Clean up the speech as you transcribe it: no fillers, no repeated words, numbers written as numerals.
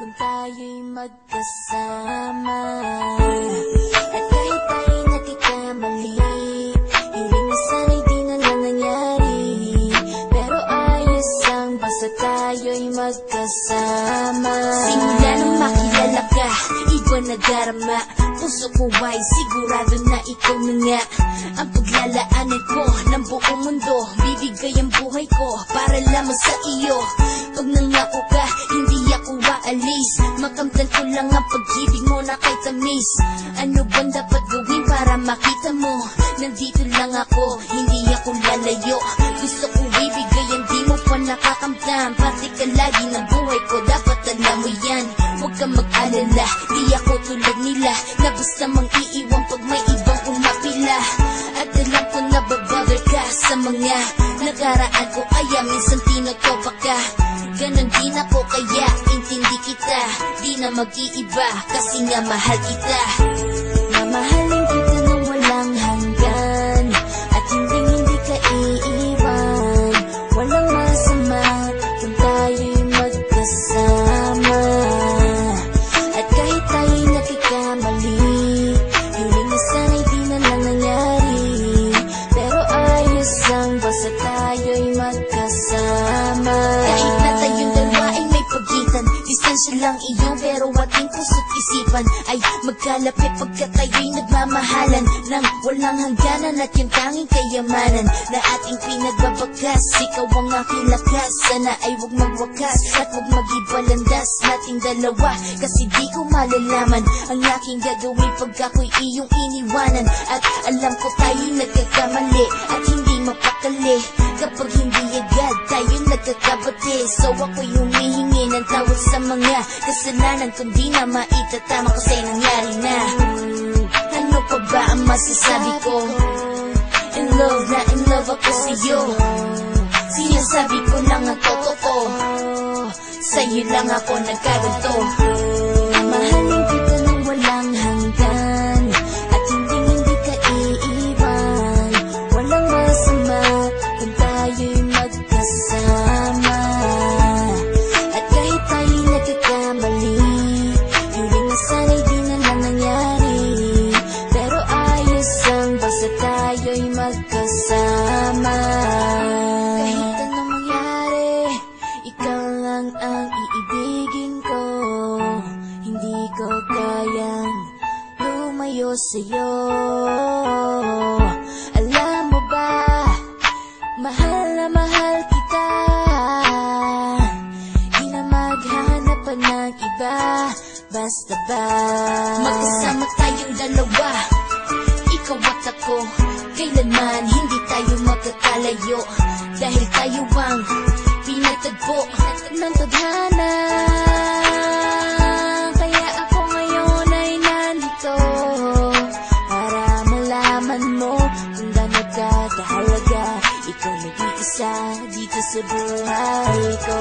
kung tayo'y magkasama. At kahit tayo'y nagkakamali, hiling na sana'y di na lang nangyari. Pero ayos ang basta tayo'y magkasama. Simula nang makilala ka, iba na darama. Puso ko ay sigurado na ikaw na nga ang paglalaanan ko ng buong mundo. Bibigay ang buhay ko para lamang sa iyo. Pag nangako ka, hindi ako aalis. Makamtan ko lang ang pag-ibig mo na kay tamis. Ano bang dapat gawin para makita mo? Nandito lang ako, hindi ako lalayo. Gusto ko ibigay ang di mo pa nakakamtam. Parte ka lagi ng buhay ko, dapat alam mo yan. Huwag kang mag-alala, di ako tulad nila na basta mang iiwan pag may ibang umapila. At alam ko na babother ka sa mga nakaraan ko, kaya minsan tinotopa ka. Ganon din ako kaya intindi kita, di na mag-iiba kasi nga mahal kita. Mamahalin kita nang walang hanggan, at hindi ka iiwan. Walang masama kung tayo'y magkasama. At kahit tayo'y nakikamali, hiling na sana'y di na lang nangyari. Pero ayos ang basta tayo'y magkasama. Kahit na tayong dalawa ay may pagitan, distansya lang iyo pero ating puso't isipan ay magkalapit pagkat tayo'y nagmamahalan ng walang hangganan. At yung tanging kayamanan na ating pinagbabakas, ikaw ang aking lakas. Sana ay huwag magwakas at huwag mag-ibalandas nating dalawa, kasi di ko malalaman ang aking gagawin pag ako'y iyong iniwanan. At alam ko tayo'y nagkakamali at hindi mapakali kapag hindi agad tayo'y nagkakabati. So ako'y humihingi ng tawad sa mga kasalanan kung di na maitatama kasi nangyari na. Ano pa ba ang masasabi ko? In love na in love ako sa'yo. Sinasabi ko lang ang totoo, sa'yo lang ako nagkaganto. Mahalin kita nang walang hanggan, at hindi ka iiwan. Walang masama kung tayo'y magkasama. At kahit tayo'y nagkakamali, hiling na sana'y di na lang nangyari. Pero ayos ang basta tayo'y magkasama. Kahit anong mangyari, ikaw lang ang iibigin ko. Hindi ko kayang lumayo sa'yo. Alam mo ba, mahal na mahal kita. Di na maghanap pa ng iba, basta ba magkasama tayong dalawa, ikaw at ako. Kailanman hindi tayo magkakalayo, dahil tayo ang pinatagpo ng tadhana. Kaya ako ngayon ay nandito para malaman mo kung gaano ka kahalaga. Ikaw nag-iisa dito sa buhay ko.